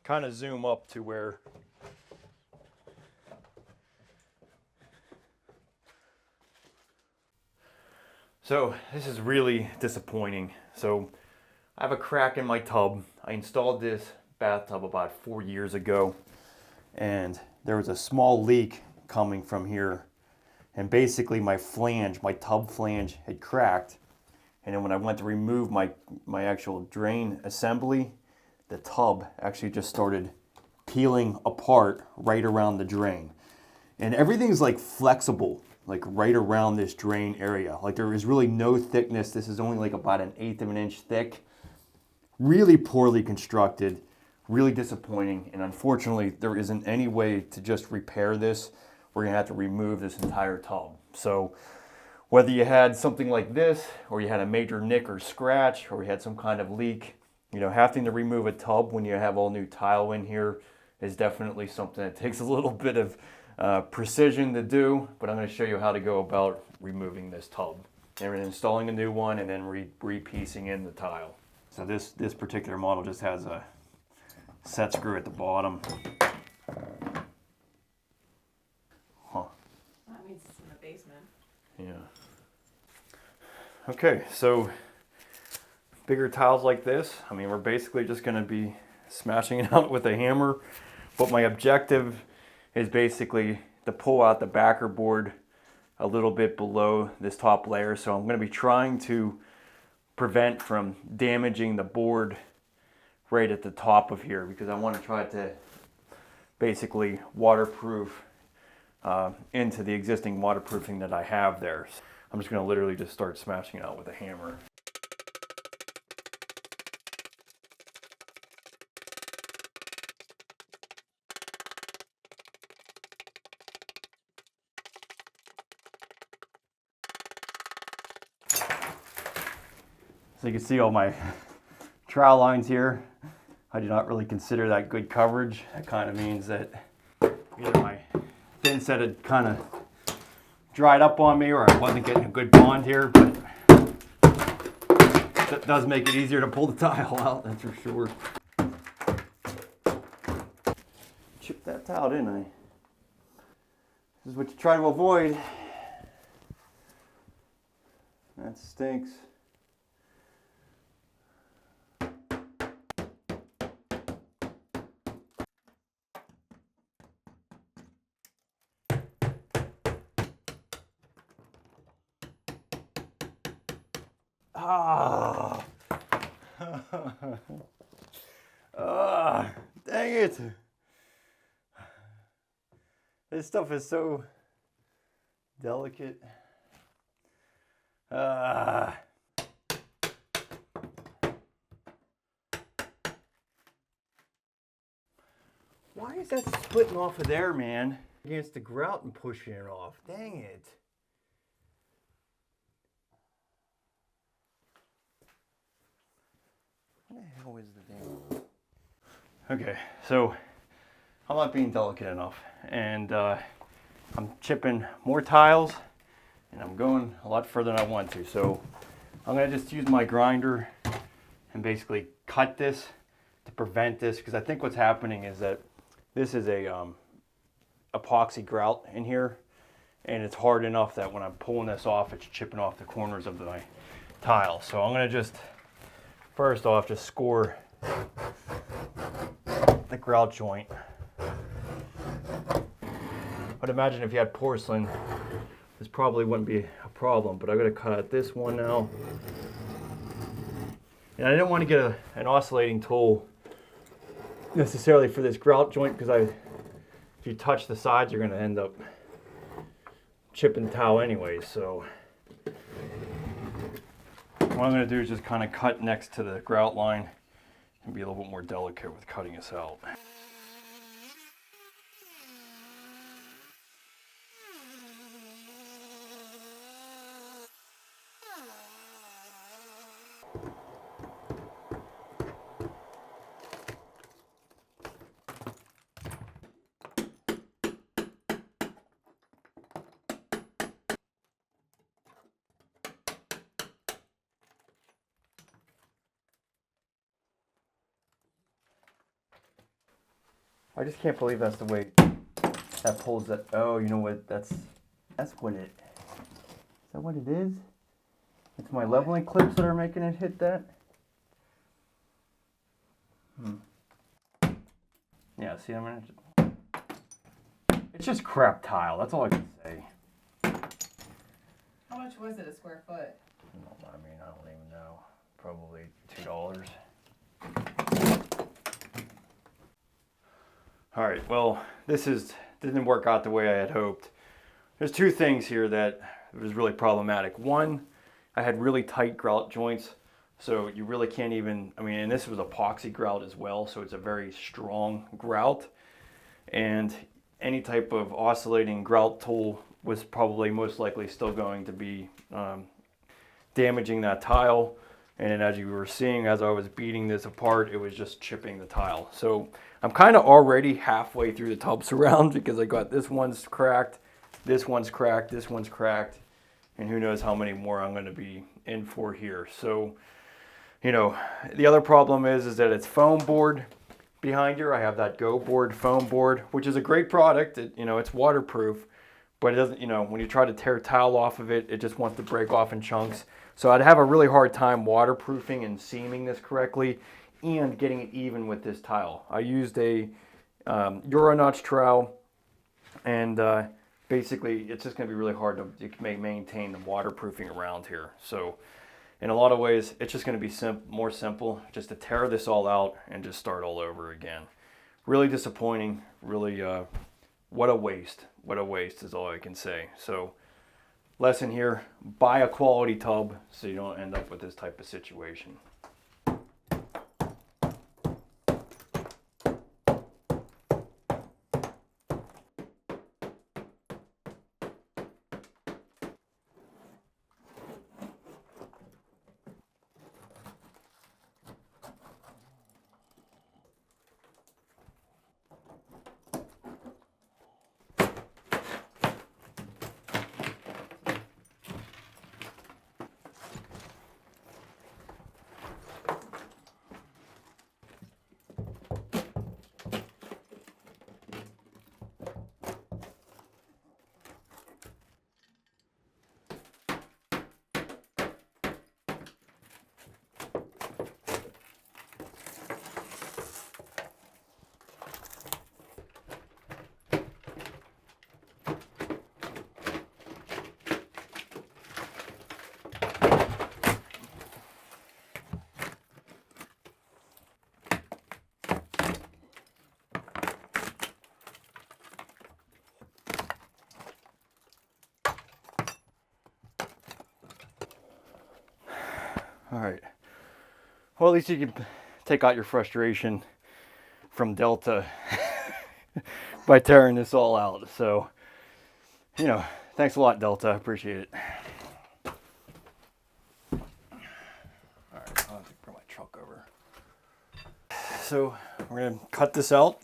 kind of zoom up to where so this is really disappointing. So I have a crack in my tub. I installed this bathtub about 4 years ago, and there was a small leak coming from here, and basically my tub flange had cracked. And then when I went to remove my actual drain assembly, the tub actually just started peeling apart right around the drain. And everything's like flexible, like right around this drain area. Like there is really no thickness. This is only like about 1/8 of an inch thick. Really poorly constructed, really disappointing. And unfortunately, there isn't any way to just repair this. We're gonna have to remove this entire tub. So whether you had something like this, or you had a major nick or scratch, or you had some kind of leak, you know, having to remove a tub when you have all new tile in here is definitely something that takes a little bit of precision to do, but I'm going to show you how to go about removing this tub and installing a new one and then re-piecing in the tile. So this particular model just has a set screw at the bottom. Huh. That means it's in the basement. Yeah. Okay, so bigger tiles like this, I mean, we're basically just going to be smashing it out with a hammer, but my objective is basically to pull out the backer board a little bit below this top layer. So I'm going to be trying to prevent from damaging the board right at the top of here, because I want to try to basically waterproof into the existing waterproofing that I have there. I'm just going to literally just start smashing it out with a hammer. So you can see all my trowel lines here. I do not really consider that good coverage. That kind of means that either my thin set had kind of dried up on me, or I wasn't getting a good bond here, but that does make it easier to pull the tile out, that's for sure. Chipped that tile, didn't I? This is what you try to avoid. That stinks. Ah. Ah, dang it. This stuff is so delicate. Ah. Why is that splitting off of there, man? Against the grout and pushing it off. Dang it. What the hell is the damn? Okay, so I'm not being delicate enough, and I'm chipping more tiles, and I'm going a lot further than I want to. So I'm gonna just use my grinder and basically cut this to prevent this, because I think what's happening is that this is a epoxy grout in here, and it's hard enough that when I'm pulling this off, it's chipping off the corners of my tile. So I'm gonna just first off just score the grout joint. I'd imagine if you had porcelain, this probably wouldn't be a problem, but I gotta cut out this one now. And I didn't want to get an oscillating tool necessarily for this grout joint, because if you touch the sides, you're gonna end up chipping the towel anyway. So what I'm gonna do is just kind of cut next to the grout line and be a little bit more delicate with cutting this out. I just can't believe that's the way that pulls that. Oh, you know what? That's what it. Is that what it is? It's my leveling clips that are making it hit that. Yeah, see, I mean, it's just crap tile. That's all I can say. How much was it a square foot? I mean, I don't even know. Probably $2. All right, well, didn't work out the way I had hoped. There's two things here that was really problematic. One, I had really tight grout joints, so you really can't even, I mean, and this was epoxy grout as well, so it's a very strong grout. And any type of oscillating grout tool was probably most likely still going to be damaging that tile. And then as you were seeing, as I was beating this apart, it was just chipping the tile. So I'm kind of already halfway through the tub surround because I got this one's cracked, this one's cracked, this one's cracked, and who knows how many more I'm going to be in for here. So, you know, the other problem is that it's foam board behind here. I have that Go board foam board, which is a great product. It's waterproof, but it doesn't, when you try to tear tile off of it, it just wants to break off in chunks. So I'd have a really hard time waterproofing and seaming this correctly and getting it even with this tile. I used a Euronotch trowel, and basically it's just going to be really hard to maintain the waterproofing around here. So in a lot of ways, it's just going to be more simple just to tear this all out and just start all over again. Really disappointing. Really, what a waste. What a waste is all I can say. So lesson here, buy a quality tub so you don't end up with this type of situation. All right. Well, at least you can take out your frustration from Delta by tearing this all out. So, thanks a lot, Delta. I appreciate it. All right, I'll have to bring my truck over. So, we're going to cut this out.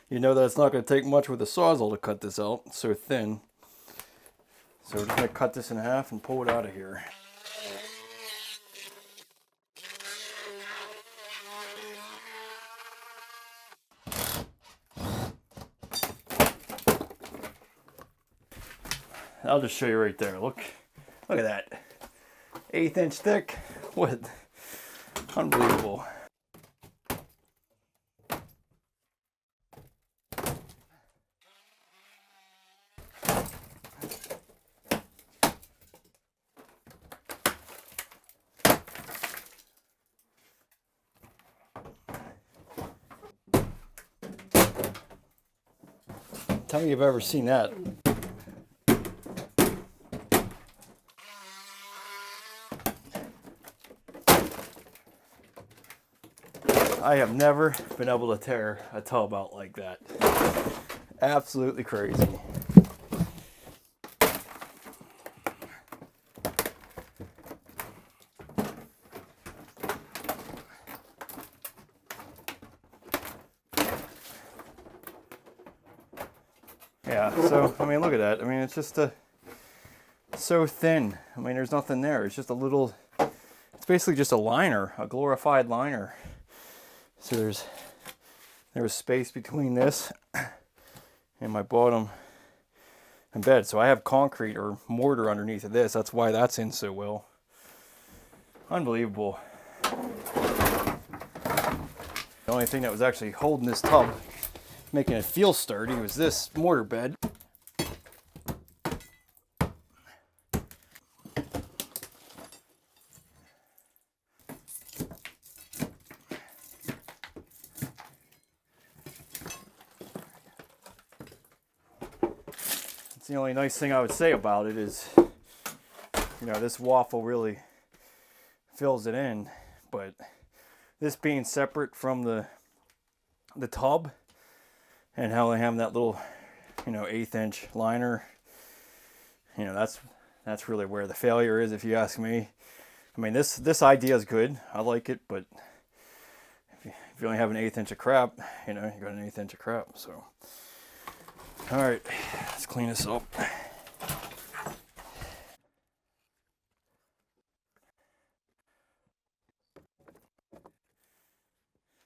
You know that it's not going to take much with a Sawzall to cut this out. It's so thin. So, we're just going to cut this in half and pull it out of here. I'll just show you right there. Look at that. 1/8 inch thick. What? Unbelievable. Tell me you've ever seen that. I have never been able to tear a tub out like that. Absolutely crazy. Yeah, so, I mean, look at that. I mean, it's just so thin. I mean, there's nothing there. It's just a little, it's basically just a liner, a glorified liner. So there's there was space between this and my bottom and bed. So I have concrete or mortar underneath of this. That's why that's in so well. Unbelievable. The only thing that was actually holding this tub, making it feel sturdy, was this mortar bed. That's the only nice thing I would say about it is, you know, this waffle really fills it in, but this being separate from the tub and how they have that little, you know, 1/8 inch liner, you know, that's really where the failure is, if you ask me. I mean, this idea is good. I like it, but if you only have an 1/8 inch of crap, you know, you got an 1/8 inch of crap. So, all right, let's clean this up.